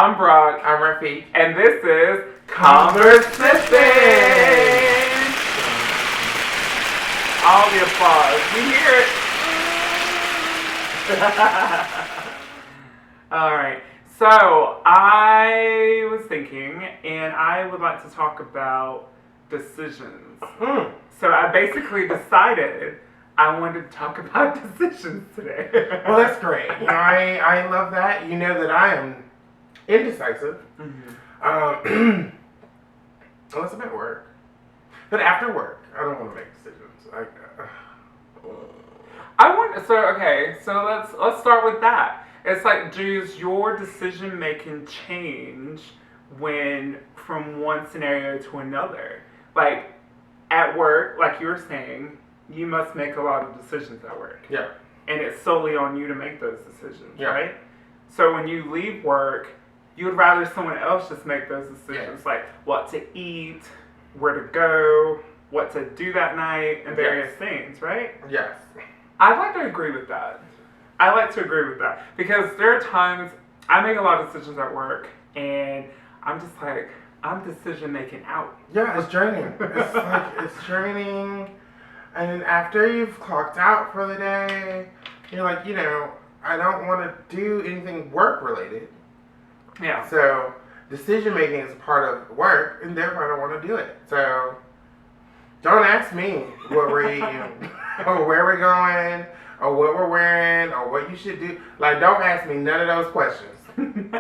I'm Brock. I'm Rafiq. And this is Conversippin. All the applause. You hear it? Alright. So, I was thinking, and I would like to talk about decisions. So, I basically decided I wanted to talk about decisions today. Well, that's great. You know, I love that. You know that I am indecisive. Unless I'm at work. But after work, I don't want to make decisions. So let's start with that. It's like, does your decision making change when from one scenario to another? Like at work, like you were saying, you must make a lot of decisions at work. Yeah. And it's solely on you to make those decisions, Yeah. right? So when you leave work, you would rather someone else just make those decisions, like what to eat, where to go, what to do that night, and various things, right? Yes. I'd like to agree with that. I like to agree with that because there are times I make a lot of decisions at work, and I'm just like, I'm decision making out. Yeah, it's draining. It's draining. And after you've clocked out for the day, you're like, I don't want to do anything work related. Yeah. So decision making is part of work, and therefore I don't want to do it. So don't ask me what we're eating, or where we're going, or what we're wearing, or what you should do. Like, don't ask me none of those questions. You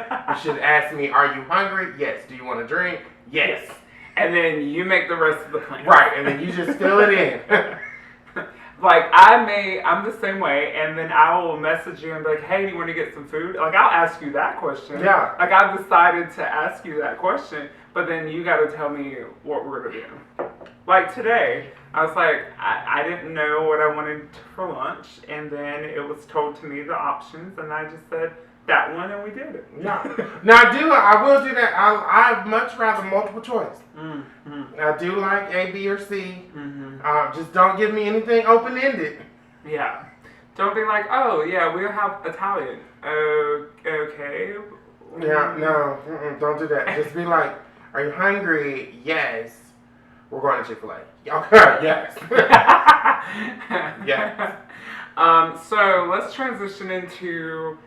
should ask me, are you hungry? Yes. Do you want to drink? Yes. And then you make the rest of the plan. Right, and then you just fill it in. Like, I'm the same way, and then I will message you and be like, hey, do you want to get some food? Like, I'll ask you that question. Yeah. Like, I've decided to ask you that question, but then you got to tell me what we're going to do. Like, today, I was like, I didn't know what I wanted for lunch, and then it was told to me the options, and I just said, that one, and we did it. Yeah. Now, I will do that. I'd much rather multiple choice. Mm-hmm. I do like A, B, or C. Mm-hmm. Just don't give me anything open-ended. Yeah. Don't be like, oh, yeah, we'll have Italian. Okay. Yeah, no. Don't do that. Just be like, are you hungry? Yes. We're going to Chick-fil-A. Okay, yes. Yes. So let's transition into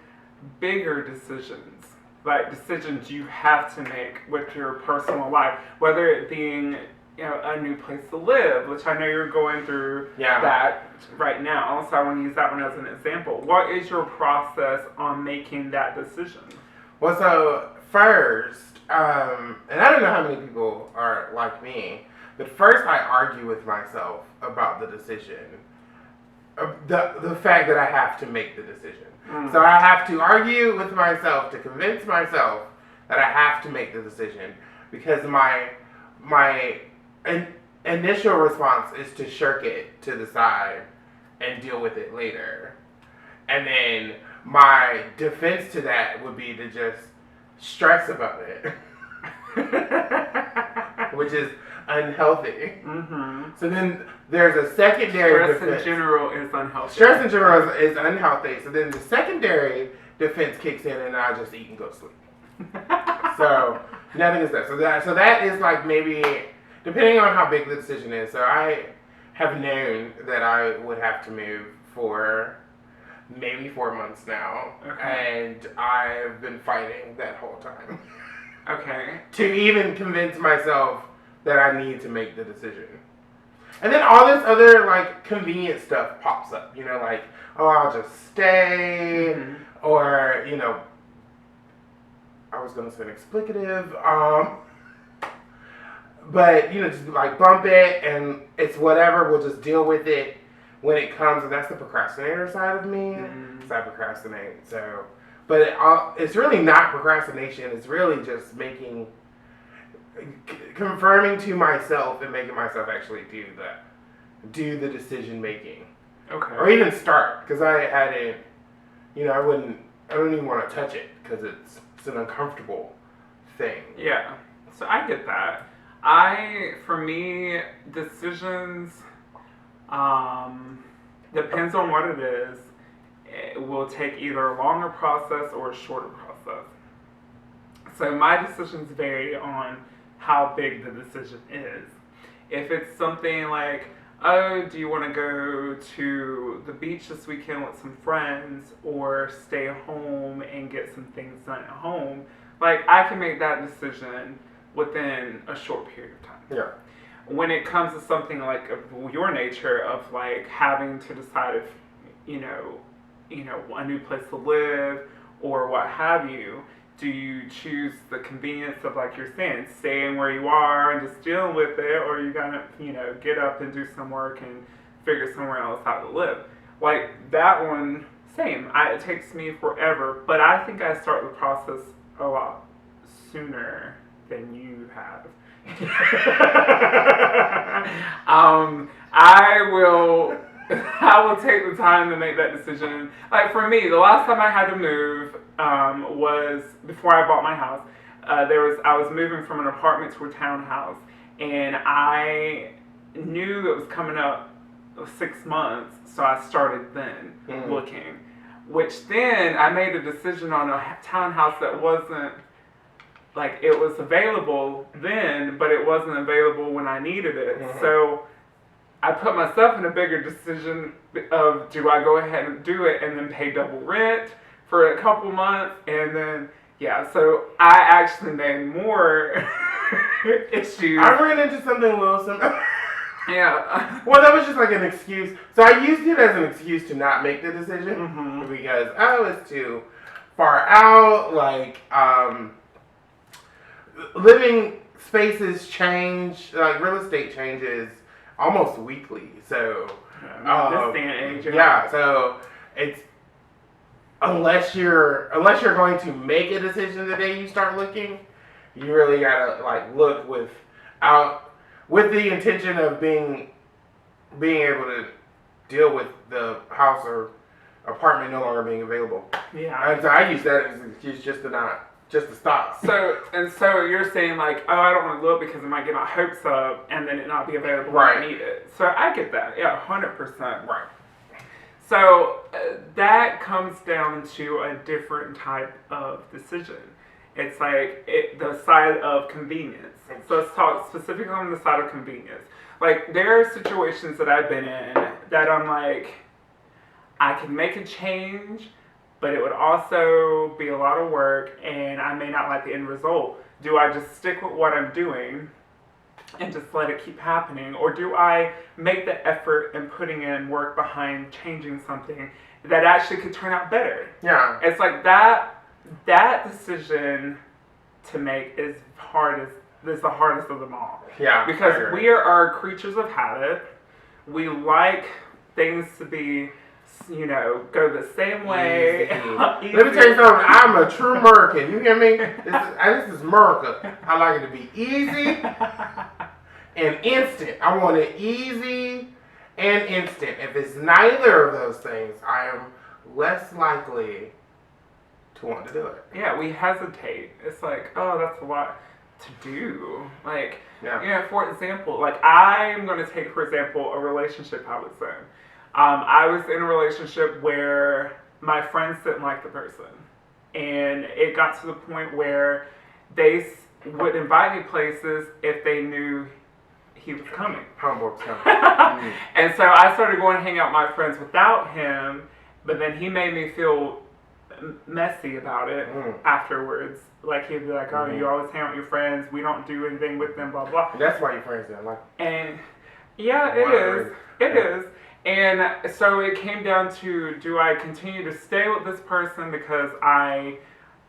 bigger decisions, like decisions you have to make with your personal life, whether it being a new place to live, which I know you're going through that right now, so I want to use that one as an example. What is your process on making that decision? Well, so first, and I don't know how many people are like me, but first I argue with myself about the decision, the fact that I have to make the decision. So I have to argue with myself to convince myself that I have to make the decision, because my initial response is to shirk it to the side and deal with it later. And then my defense to that would be to just stress about it, which is unhealthy. Mm-hmm. So then there's a secondary defense. Stress in general is unhealthy. Stress in general is unhealthy. So then the secondary defense kicks in, and I just eat and go to sleep. So nothing is that. So that is like maybe, depending on how big the decision is. So I have known that I would have to move for maybe 4 months now, and I've been fighting that whole time. Okay. To even convince myself that I need to make the decision. And then all this other, like, convenient stuff pops up. Like, oh, I'll just stay. Mm-hmm. Or, I was going to say an explicative. But, just, like, bump it, and it's whatever. We'll just deal with it when it comes. And that's the procrastinator side of me. Mm-hmm. So I procrastinate. So, but it's really not procrastination. It's really just confirming to myself and making myself actually do the decision making. Okay. Or even start, because I hadn't, I don't even want to touch it because it's an uncomfortable thing. Yeah. So I get that. For me, decisions, depends on what it is. It will take either a longer process or a shorter process. So my decisions vary on how big the decision is. If it's something like, oh, do you want to go to the beach this weekend with some friends or stay home and get some things done at home, like I can make that decision within a short period of time. Yeah. When it comes to something like of your nature of like having to decide if, a new place to live or what have you, do you choose the convenience of, like you're saying, staying where you are and just dealing with it, or you gotta, get up and do some work and figure somewhere else out to live? Like that one, same. It takes me forever, but I think I start the process a lot sooner than you have. I will take the time to make that decision. Like for me, the last time I had to move was before I bought my house. I was moving from an apartment to a townhouse, and I knew it was coming up 6 months, so I started then looking. Which then I made a decision on a townhouse that wasn't like it was available then, but it wasn't available when I needed it. So I put myself in a bigger decision of do I go ahead and do it and then pay double rent for a couple months, and then so I actually made more issues. I ran into something a little similar. Yeah. Well, that was just like an excuse. So I used it as an excuse to not make the decision because it's too far out. Like, living spaces change, like real estate changes almost weekly. So, this day and age. Yeah. So it's unless you're going to make a decision the day you start looking, you really gotta like look with the intention of being able to deal with the house or apartment no longer being available. Yeah. And so I use that as an excuse just to stop. So you're saying like, oh, I don't want to look because it might get my hopes up and then it not be available when I need it. So I get that. Yeah, 100%. Right. So that comes down to a different type of decision. It's like the side of convenience. So let's talk specifically on the side of convenience. Like there are situations that I've been in that I'm like, I can make a change, but it would also be a lot of work and I may not like the end result. Do I just stick with what I'm doing and just let it keep happening? Or do I make the effort and putting in work behind changing something that actually could turn out better? Yeah. It's like that decision to make is the hardest of them all. Yeah. Because we are creatures of habit. We like things to be, go the same way. Let me tell you something. I'm a true American. You hear me? This is America. I like it to be easy and instant. I want it easy and instant. If it's neither of those things, I am less likely to want to do it. Yeah, we hesitate. It's like, oh, that's a lot to do. Like, for example, like I'm going to take, for example, a relationship I was in. I was in a relationship where my friends didn't like the person. And it got to the point where they would invite me places if they knew he was coming. Homeboy was coming. And so I started going to hang out with my friends without him, but then he made me feel messy about it afterwards. Like he'd be like, oh, you always hang out with your friends, we don't do anything with them, blah blah. And that's why your friends didn't like you. And it is. And so it came down to, do I continue to stay with this person because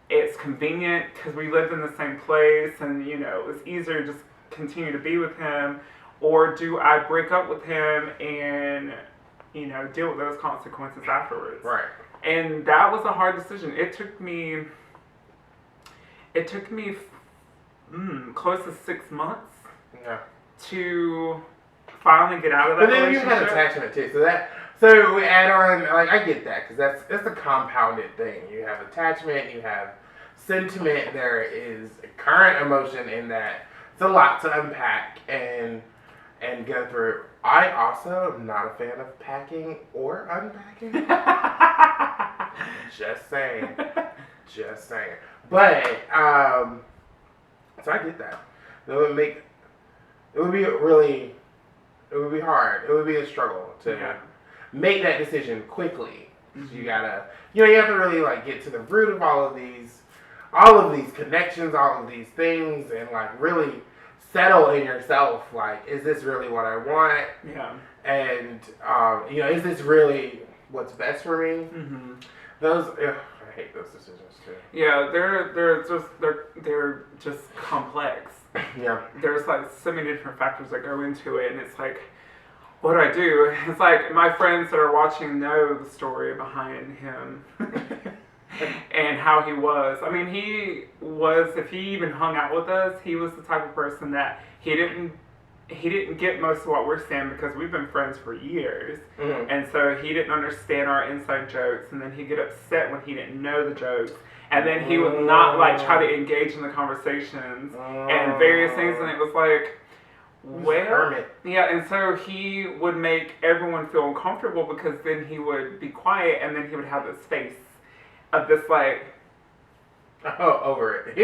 it's convenient because we lived in the same place and it was easier to just continue to be with him, or do I break up with him and deal with those consequences afterwards? Right. And that was a hard decision. It took me close to 6 months to finally get out of that relationship. But then you had attachment too, so we add on, like I get that, because that's a compounded thing. You have attachment, you have sentiment, there is a current emotion in that. It's a lot to unpack and go through. I also am not a fan of packing or unpacking. Just saying. But so I get that. It would be really, it would be hard. It would be a struggle to make that decision quickly. Mm-hmm. You have to really like get to the root of all of these connections, all of these things, and like really settle in yourself. Like, is this really what I want? Yeah. And is this really what's best for me? Mm-hmm. I hate those decisions too. Yeah, they're just complex. Yeah. There's like so many different factors that go into it, and it's like, what do I do? It's like my friends that are watching know the story behind him and how he was. I mean, if he even hung out with us, he was the type of person that he didn't get most of what we're saying because we've been friends for years. Mm-hmm. And so he didn't understand our inside jokes, and then he'd get upset when he didn't know the jokes. And then he would not like try to engage in the conversations and various things, and it was like, and so he would make everyone feel uncomfortable because then he would be quiet, and then he would have this face of this like, over it.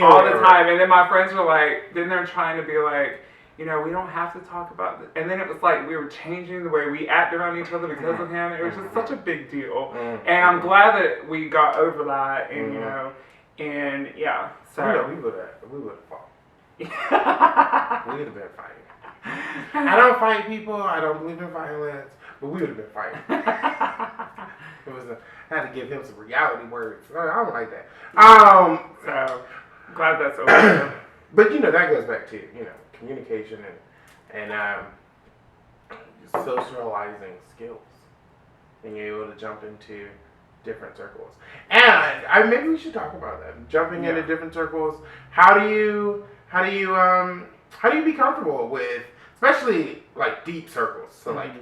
All the time. And then my friends were like, then they're trying to be like, we don't have to talk about this. And then it was like we were changing the way we acted on each other because of him. It was just such a big deal. And I'm glad that we got over that. And and yeah, so we would have fought. We would have been fighting. I don't fight people. I don't believe in violence, but we would have been fighting. I had to give him some reality words. I don't like that. So glad that's over. But that goes back to communication and socializing skills, and you're able to jump into different circles. And maybe we should talk about that. Jumping into different circles. How do you be comfortable with, especially like deep circles? So like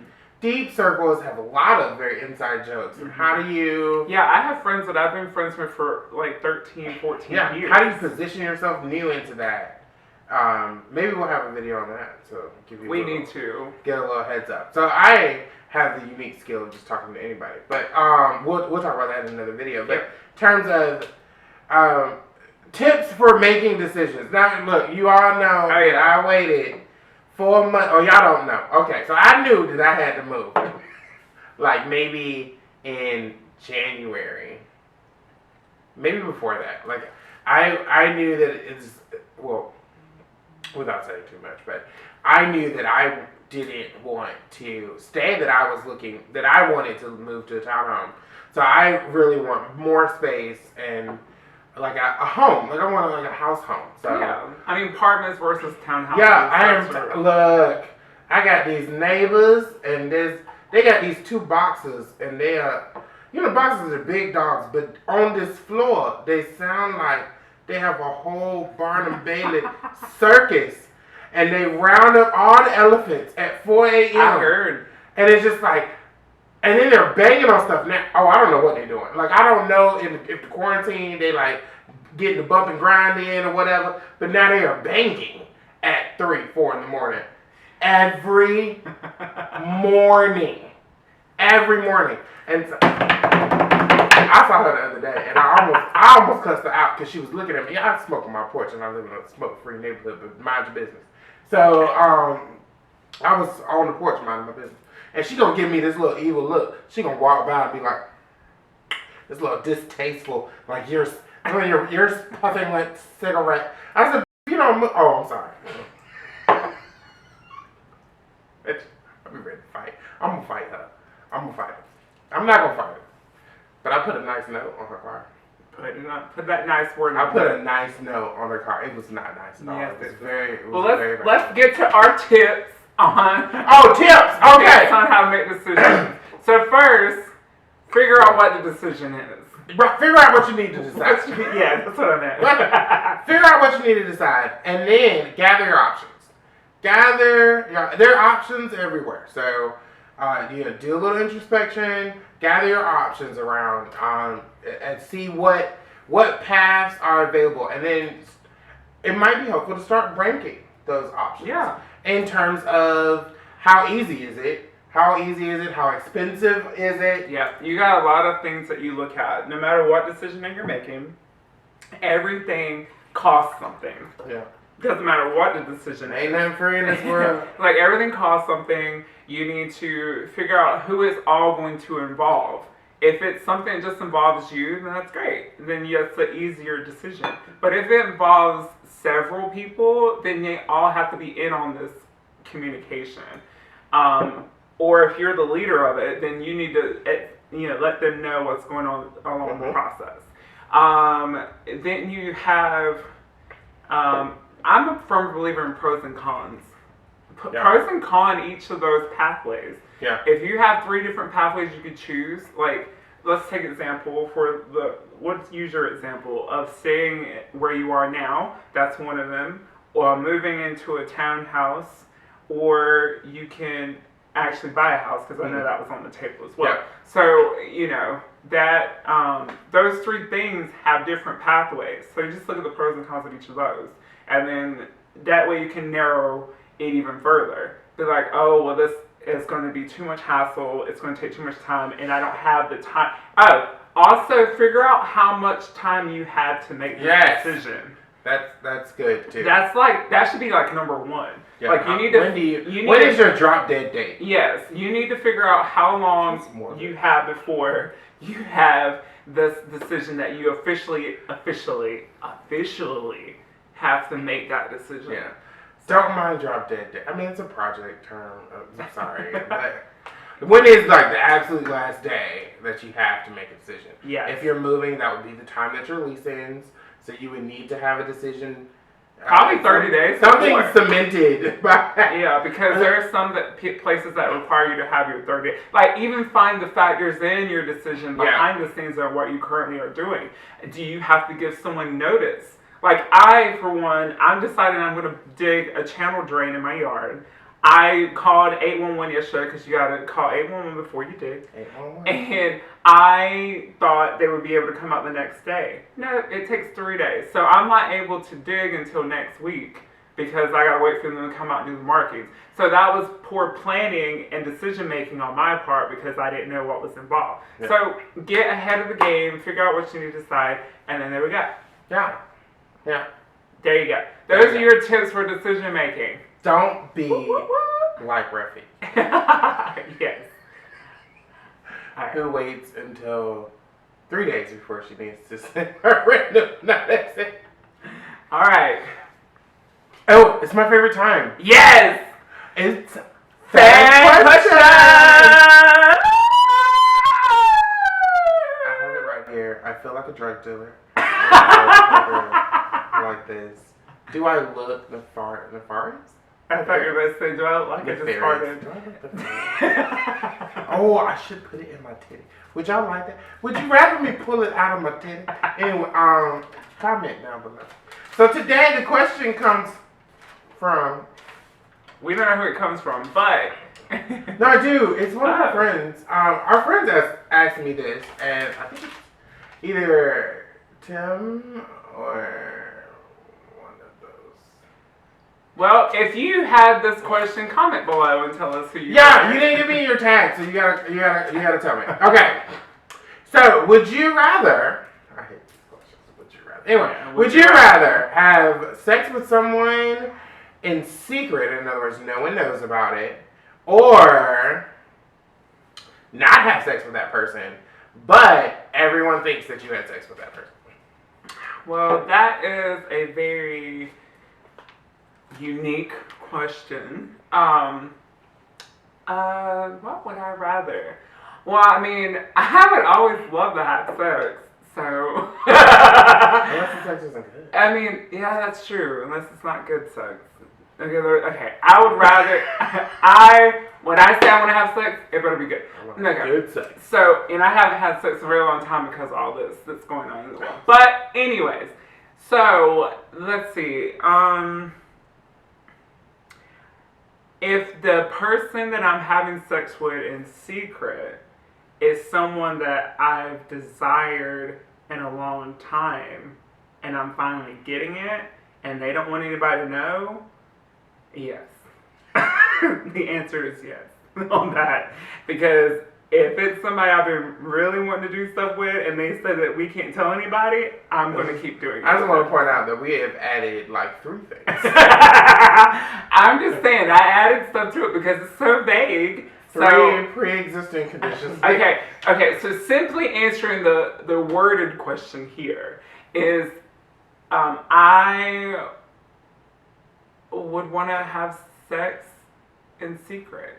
deep circles have a lot of very inside jokes. And how do you... Yeah, I have friends that I've been friends with for like 13, 14 years. How do you position yourself new into that? Maybe we'll have a video on that. So we need to get a little heads up. So I have the unique skill of just talking to anybody. But we'll talk about that in another video. But in terms of tips for making decisions. Now, look, you all know that I waited 4 months. Oh, y'all don't know. Okay, so I knew that I had to move. Like maybe in January. Maybe before that. Like I knew that it's, well, without saying too much, but I knew that I didn't want to stay, that I wanted to move to a townhome. So I really want more space and like a home. Like I want like a house home. So yeah, I mean apartments versus townhouses. Yeah, look, I got these neighbors and they got these 2 boxes and they are, boxes are big dogs, but on this floor they sound like they have a whole Barnum Bailey circus, and they round up all the elephants at 4 a.m. I heard. And it's just like, and then they're banging on stuff now. Oh, I don't know what they're doing. Like, I don't know if the quarantine, they like getting the bump and grind in or whatever, but now they are banging at 3, 4 in the morning. Every morning. Every morning. And so, I saw her the other day, and I almost cussed her out because she was looking at me. I smoke on my porch, and I live in a smoke-free neighborhood, but mind your business. So I was on the porch minding my business, and she gonna give me this little evil look. She gonna walk by and be like, this little distasteful, like you're puffing like cigarette. I said, oh, I'm sorry. I'll be ready to fight. I'm gonna fight her. I'm not gonna fight her. But I put a nice note on her car. Put that nice word. I put a nice note on her car. It was not nice at all. Yes, it was very. Let's get to our tips on. Oh, tips. Okay. Tips on how to make decisions. So first, figure out what the decision is. Figure out what you need to decide. Yeah, that's what I meant. Figure out what you need to decide, and then gather your options. There are options everywhere. So, do a little introspection. Gather your options around, and see what paths are available, and then it might be helpful to start ranking those options. Yeah. In terms of how easy is it? How expensive is it? Yeah, you got a lot of things that you look at. No matter what decision that you're making, everything costs something. Yeah. Doesn't matter what the decision Ain't is. nothing free in this world. Like everything costs something. You need to figure out who it's all going to involve. If it's something that just involves you, then that's great. Then it's an easier decision. But if it involves several people, then they all have to be in on this communication. Or if you're the leader of it, then you need to let them know what's going on along the process. Then you have. I'm a firm believer in pros and cons. Pros and cons each of those pathways. Yeah. If you have 3 different pathways you could choose, like let's take example for let's use your example of staying where you are now. That's one of them. Or moving into a townhouse, or you can actually buy a house because I know that was on the table as well. Yeah. So that those 3 things have different pathways. So you just look at the pros and cons of each of those, and then that way you can narrow it even further. Be like, oh well, this is going to be too much hassle. It's going to take too much time, and I don't have the time. Oh, also figure out how much time you had to make this decision. That's good too. That should be like number 1. Yeah. Like you need to. When is your drop dead date? Yes, you need to figure out how long you have before you have this decision that you officially have to make that decision. Yeah. Don't mind drop dead date. I mean, it's a project term. I'm sorry, but when is like the absolute last day that you have to make a decision? Yeah. If you're moving, that would be the time that your lease ends. So you would need to have a decision. Probably 30 days. Something before. cemented by. Yeah, because there are some places that require you to have your 30 days. Like even find the factors in your decision behind the scenes of what you currently are doing. Do you have to give someone notice? Like I, for one, I'm deciding I'm going to dig a channel drain in my yard. I called 811 yesterday because you got to call 811 before you dig. 811. And I thought they would be able to come out the next day. No, it takes 3 days. So I'm not able to dig until next week because I got to wait for them to come out and do the markings. So that was poor planning and decision making on my part because I didn't know what was involved. Yeah. So get ahead of the game, figure out what you need to decide, and then there we go. Yeah. Yeah. There you go. Those are your tips for decision making. Don't be like Refi. Yes. Right. Who waits until 3 days before she needs to send her random notice. All right. Oh, it's my favorite time. Yes. It's fan question. I have it right here. I feel like a drug dealer. Like this. Do I look nefarious? I thought you were going to say, do I look like I just farted? Oh, I should put it in my titty. Would y'all like that? Would you rather me pull it out of my titty? Anyway, comment down below. So today the question comes from... We don't know who it comes from, but... No, I do. It's one of my friends. Our friends asked me this, and I think it's either Tim or... Well, if you had this question, comment below and tell us who you are. Yeah, you didn't give me your tag, so you gotta tell me. Okay. So, would you rather? I hate these questions. Would you rather? Anyway, would you rather have sex with someone in secret? In other words, no one knows about it, or not have sex with that person, but everyone thinks that you had sex with that person? Well, that is a very unique question. What would I rather? Well, I mean, I haven't always loved to have sex, so. Unless the sex isn't good. I mean, yeah, that's true. Unless it's not good sex. Okay, I would rather. When I say I want to have sex, it better be good. Okay. Good sex. So, and I haven't had sex in a very long time because of all this that's going on in the world. But, anyways, so let's see. If the person that I'm having sex with in secret is someone that I've desired in a long time and I'm finally getting it and they don't want anybody to know, yes. The answer is yes on that. Because If it's somebody I've been really wanting to do stuff with and they say that we can't tell anybody, I'm going to keep doing it. I just want to point out that we have added like 3 things. I'm just saying, I added stuff to it because it's so vague. 3 pre-existing conditions. Okay, so simply answering the worded question here is, I would want to have sex in secret.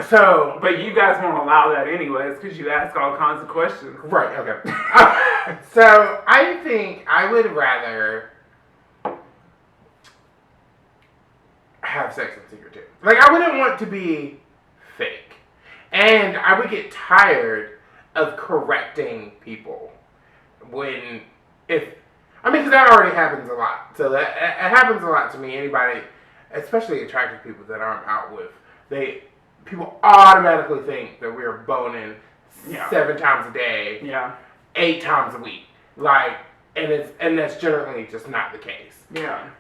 So, but you guys won't allow that anyways because you ask all kinds of questions. Right, okay. So, I think I would rather have sex in secret too. Like, I wouldn't want to be fake. And I would get tired of correcting people because that already happens a lot. So, it happens a lot to me. Anybody, especially attractive people that I'm out with, people automatically think that we're boning 7 times a day, 8 times a week, and that's generally just not the case. Yeah.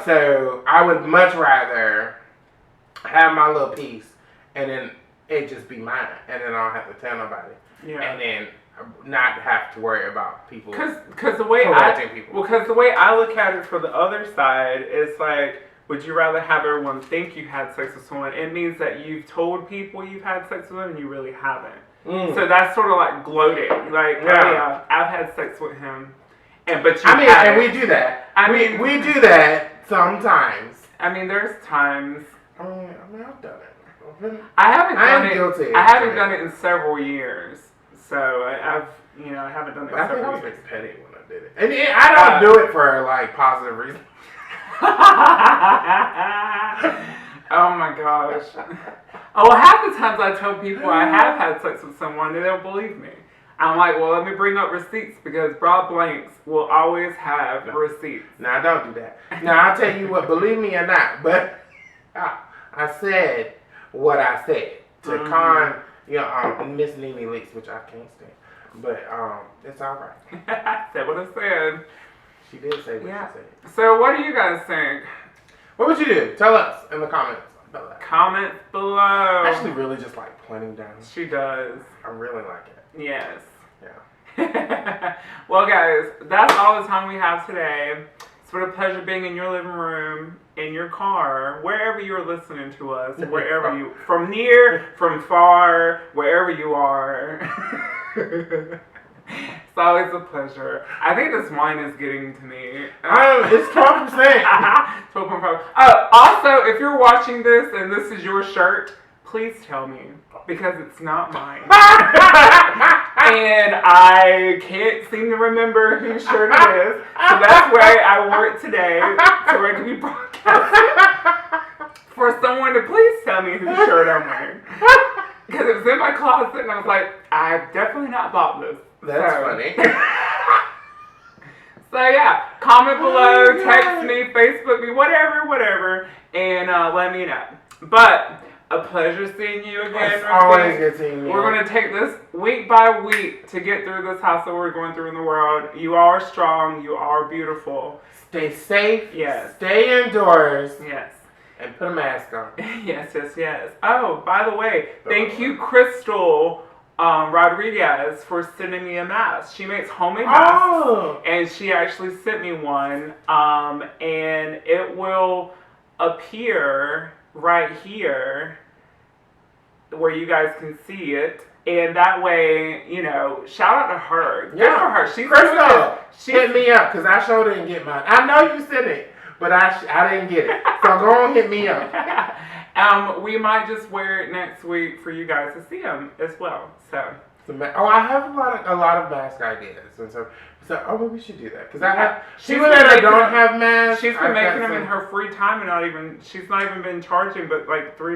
So I would much rather have my little piece, and then it just be mine, and then I don't have to tell nobody. Yeah. And then not have to worry about people. Because the way I look at it for the other side is like, would you rather have everyone think you had sex with someone? It means that you've told people you've had sex with them and you really haven't. So that's sort of like gloating. Like, oh yeah, I've had sex with him. And we do that. We do that sometimes. I mean, there's times. I mean, I've done it. I haven't done it in several years. So I haven't done it in several years. I think I was getting petty when I did it. And I don't do it for like positive reasons. Oh my gosh. Oh, half the times I tell people I have had sex with someone, they don't believe me. I'm like, well, let me bring up receipts because Broad Blanks will always have receipts. Now, don't do that. Now, I'll tell you what, believe me or not, but I said what I said to con, Miss Nene Leaks, which I can't stand. But it's all right. I said what I said. She did say what she said. So what do you guys think? What would you do? Tell us in the comments below. Comments below. I actually really just like pointing down. She does. I really like it. Yes. Yeah. Well, guys, that's all the time we have today. It's been a pleasure being in your living room, in your car, wherever you're listening to us, from near, from far, wherever you are. It's always a pleasure. I think this wine is getting to me. It's 12%. 12.5. Also, if you're watching this and this is your shirt, please tell me because it's not mine. And I can't seem to remember whose shirt it is. So that's why I wore it today so it can be broadcast. For someone to please tell me whose shirt I'm wearing. Because it was in my closet and I was like, I've definitely not bought this. That's funny. So yeah, comment below, text me, Facebook me, whatever, and let me know. But a pleasure seeing you again. It's always good seeing you. We're going to take this week by week to get through this house that we're going through in the world. You are strong. You are beautiful. Stay safe. Yes. Stay indoors. Yes. And put a mask on. Yes. Oh, by the way, thank you, Crystal Rodriguez, for sending me a mask. She makes homemade masks, and she actually sent me one, and it will appear right here where you guys can see it, and that way, shout out to her. Good for her. She's Crystal, hit me up because I sure didn't get mine. I know you sent it, but I didn't get it. So go on, hit me up. We might just wear it next week for you guys to see them as well. So. I have a lot of mask ideas, and so maybe we should do that because people that don't have masks. She's been making them in her free time, and she's not even been charging, but like $3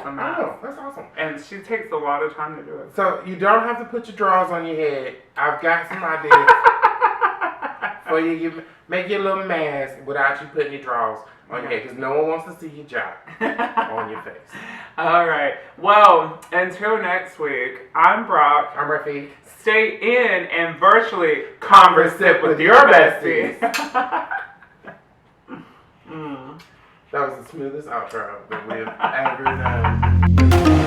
a mask. Oh, that's awesome! And she takes a lot of time to do it. So you don't have to put your drawers on your head. I've got some ideas for you. You make your little mask without you putting your drawers on your head because no one wants to see your job on your face. All right. Well, until next week, I'm Brock. I'm Rafiq. Stay in and virtually conversip with your besties. That was the smoothest outro that we have ever done.